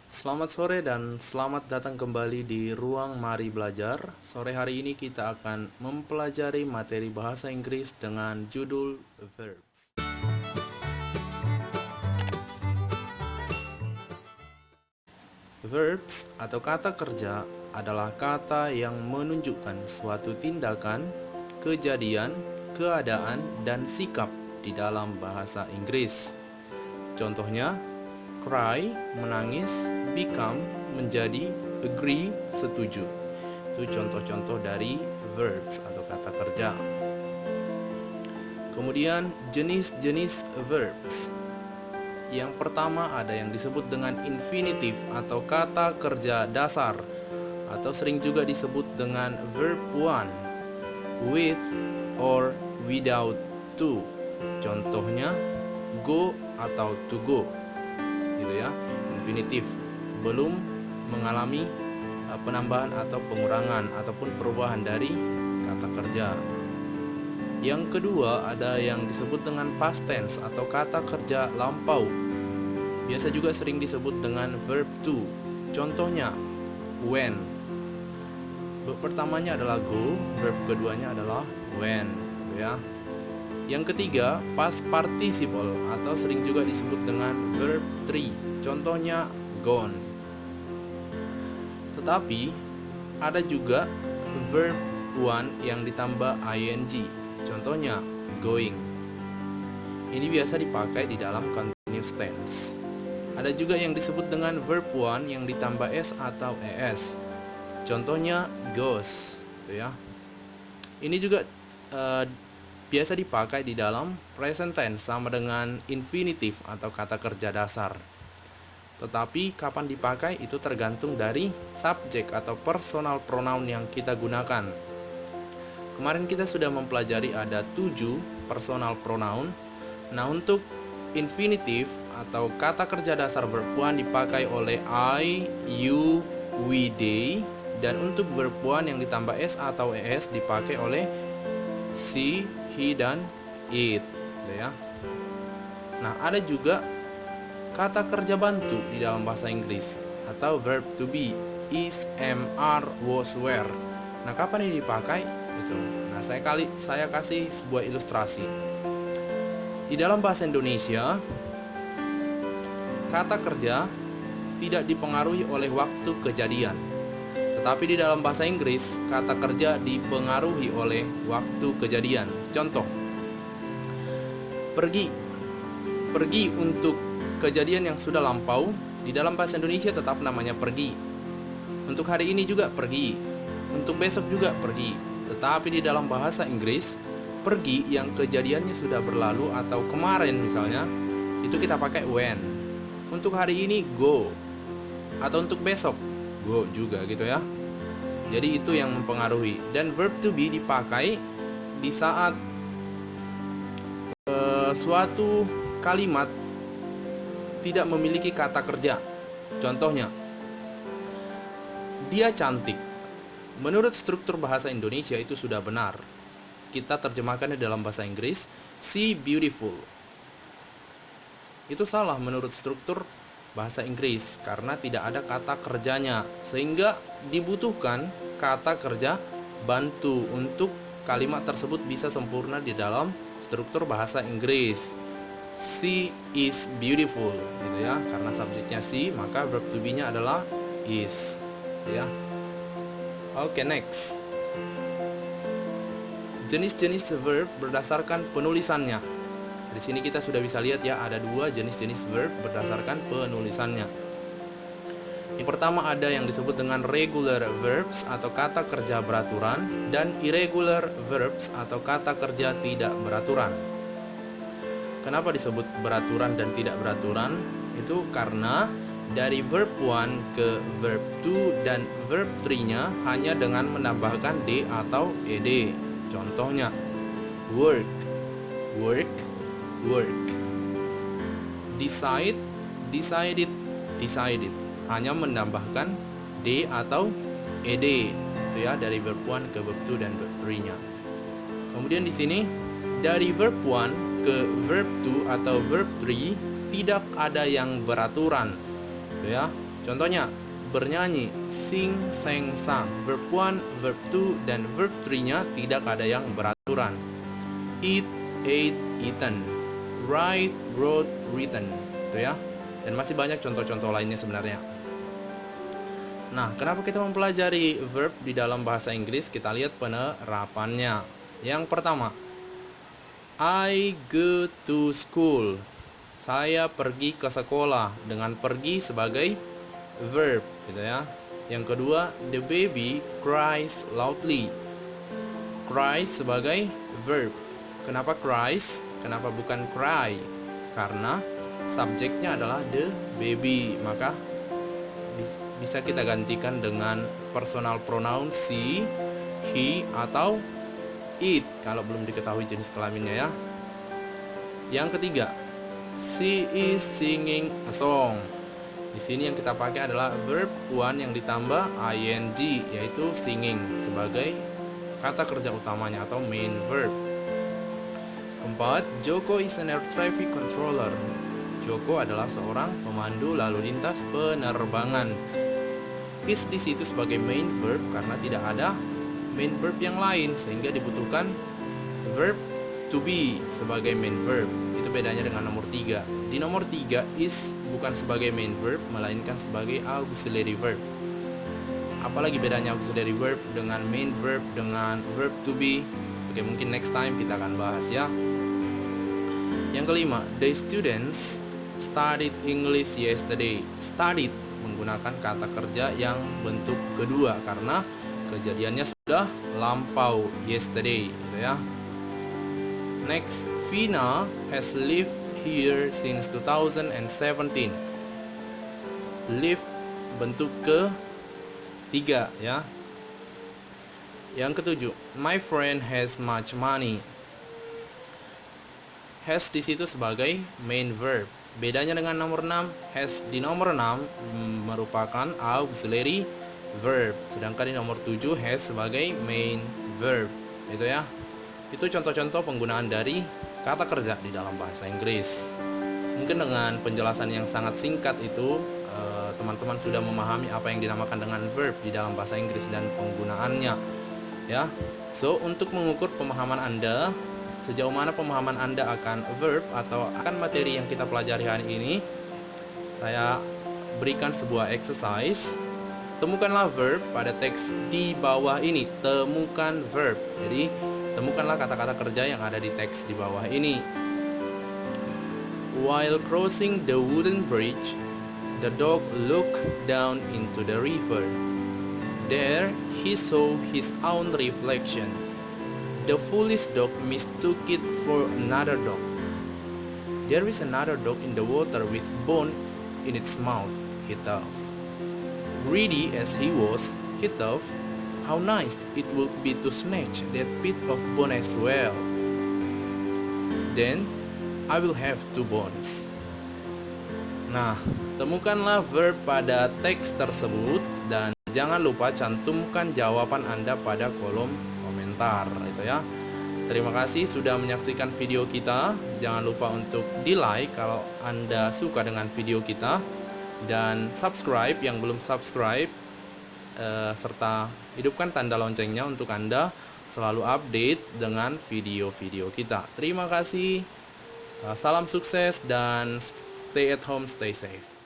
Selamat sore dan selamat datang kembali di Ruang Mari Belajar. Sore hari ini kita akan mempelajari materi bahasa Inggris dengan judul Verbs. Verbs atau kata kerja adalah kata yang menunjukkan suatu tindakan, kejadian, keadaan, dan sikap di dalam bahasa Inggris. Contohnya, cry, menangis, become, menjadi, agree, setuju. Itu contoh-contoh dari verbs atau kata kerja. Kemudian jenis-jenis verbs. Yang pertama ada yang disebut dengan infinitive atau kata kerja dasar, atau sering juga disebut dengan verb one, with or without to. Contohnya go atau to go, gitu ya. Infinitif, belum mengalami penambahan atau pengurangan ataupun perubahan dari kata kerja. Yang kedua ada yang disebut dengan past tense atau kata kerja lampau. Biasa juga sering disebut dengan verb to. Contohnya when. Verb pertamanya adalah go, verb keduanya adalah when, ya. Yang ketiga, past participle atau sering juga disebut dengan verb 3. Contohnya gone. Tetapi ada juga verb one yang ditambah ing. Contohnya going. Ini biasa dipakai di dalam continuous tense. Ada juga yang disebut dengan verb one yang ditambah s atau es. Contohnya goes, gitu ya. Ini juga biasa dipakai di dalam present tense sama dengan infinitive atau kata kerja dasar. Tetapi kapan dipakai itu tergantung dari subjek atau personal pronoun yang kita gunakan. Kemarin kita sudah mempelajari ada 7 personal pronoun. Nah, untuk infinitive atau kata kerja dasar verb one dipakai oleh I, you, we, they. Dan untuk verb one yang ditambah s atau es dipakai oleh she, he, dan it, gitu ya. Nah, ada juga kata kerja bantu di dalam bahasa Inggris atau verb to be, is, am, are, was, were. Nah, kapan ini dipakai? Itu. Nah, saya kasih sebuah ilustrasi. Di dalam bahasa Indonesia, kata kerja tidak dipengaruhi oleh waktu kejadian. Tetapi di dalam bahasa Inggris, kata kerja dipengaruhi oleh waktu kejadian. Contoh, pergi. Pergi untuk kejadian yang sudah lampau, di dalam bahasa Indonesia tetap namanya pergi. Untuk hari ini juga pergi. Untuk besok juga pergi. Tetapi di dalam bahasa Inggris, pergi yang kejadiannya sudah berlalu atau kemarin misalnya, itu kita pakai when. Untuk hari ini go. Atau untuk besok go juga, gitu ya. Jadi itu yang mempengaruhi. Dan verb to be dipakai di saat suatu kalimat tidak memiliki kata kerja. Contohnya, dia cantik. Menurut struktur bahasa Indonesia itu sudah benar. Kita terjemahkannya dalam bahasa Inggris, she beautiful. Itu salah menurut struktur bahasa Inggris karena tidak ada kata kerjanya, sehingga dibutuhkan kata kerja bantu untuk kalimat tersebut bisa sempurna di dalam struktur bahasa Inggris. She is beautiful, gitu ya. Karena subjeknya she, maka verb to be-nya adalah is, gitu ya. Oke, next. Jenis-jenis verb berdasarkan penulisannya. Di sini kita sudah bisa lihat ya, ada 2 jenis-jenis verb berdasarkan penulisannya. Yang pertama ada yang disebut dengan regular verbs atau kata kerja beraturan, dan irregular verbs atau kata kerja tidak beraturan. Kenapa disebut beraturan dan tidak beraturan? Itu karena dari verb one ke verb two dan verb three-nya hanya dengan menambahkan d atau ed. Contohnya work, work, work. Decide, decided, decided. Hanya menambahkan d atau ed, itu ya, dari verb one ke verb two dan verb three-nya. Kemudian di sini dari verb one ke verb two atau verb three tidak ada yang beraturan, gitu ya. Contohnya, bernyanyi, sing, sang, sang. Verb 1, verb 2, dan verb 3-nya tidak ada yang beraturan. Eat, ate, eaten. Write, wrote, written. Itu ya. Dan masih banyak contoh-contoh lainnya sebenarnya. Nah, kenapa kita mempelajari verb di dalam bahasa Inggris? Kita lihat penerapannya. Yang pertama, I go to school. Saya pergi ke sekolah, dengan pergi sebagai verb, gitu ya. Yang kedua, the baby cries loudly. Cries sebagai verb. Kenapa cries? Kenapa bukan cry? Karena subjeknya adalah the baby, maka bisa kita gantikan dengan personal pronoun she, he, atau it kalau belum diketahui jenis kelaminnya ya. Yang ketiga, she is singing a song. Di sini yang kita pakai adalah verb 1 yang ditambah ing, yaitu singing sebagai kata kerja utamanya atau main verb. Keempat, Joko is an air traffic controller. Joko adalah seorang pemandu lalu lintas penerbangan. Is di situ sebagai main verb karena tidak ada main verb yang lain, sehingga dibutuhkan verb to be sebagai main verb. Itu bedanya dengan nomor 3. Di nomor 3, is bukan sebagai main verb, melainkan sebagai auxiliary verb. Apalagi bedanya auxiliary verb dengan main verb dengan verb to be? Oke, mungkin next time kita akan bahas ya. Yang kelima, the students studied English yesterday. Studied menggunakan kata kerja yang bentuk kedua karena kejadiannya sudah lampau, yesterday, gitu ya. Next, Vina has lived here since 2017. Live bentuk ketiga ya. Yang ketujuh, my friend has much money. Has di situ sebagai main verb. Bedanya dengan nomor 6, has di nomor 6 merupakan auxiliary verb, sedangkan di nomor 7 has sebagai main verb. Itu ya. Itu contoh-contoh penggunaan dari kata kerja di dalam bahasa Inggris. Mungkin dengan penjelasan yang sangat singkat itu teman-teman sudah memahami apa yang dinamakan dengan verb di dalam bahasa Inggris dan penggunaannya ya. So, untuk mengukur pemahaman Anda, sejauh mana pemahaman Anda akan verb atau akan materi yang kita pelajari hari ini, saya berikan sebuah exercise. Temukanlah verb pada teks di bawah ini. Temukan verb. Jadi, temukanlah kata-kata kerja yang ada di teks di bawah ini. While crossing the wooden bridge, the dog looked down into the river. There, he saw his own reflection. The foolish dog mistook it for another dog. There is another dog in the water with bone in its mouth, he thought. Greedy as he was, he thought, how nice it would be to snatch that bit of bone as well. Then, I will have 2 bones. Nah, temukanlah verb pada teks tersebut dan jangan lupa cantumkan jawaban Anda pada kolom komentar, itu ya. Terima kasih sudah menyaksikan video kita. Jangan lupa untuk di-like kalau Anda suka dengan video kita, dan subscribe yang belum subscribe, serta hidupkan tanda loncengnya untuk Anda selalu update dengan video-video kita. Terima kasih. Salam sukses dan stay at home, stay safe.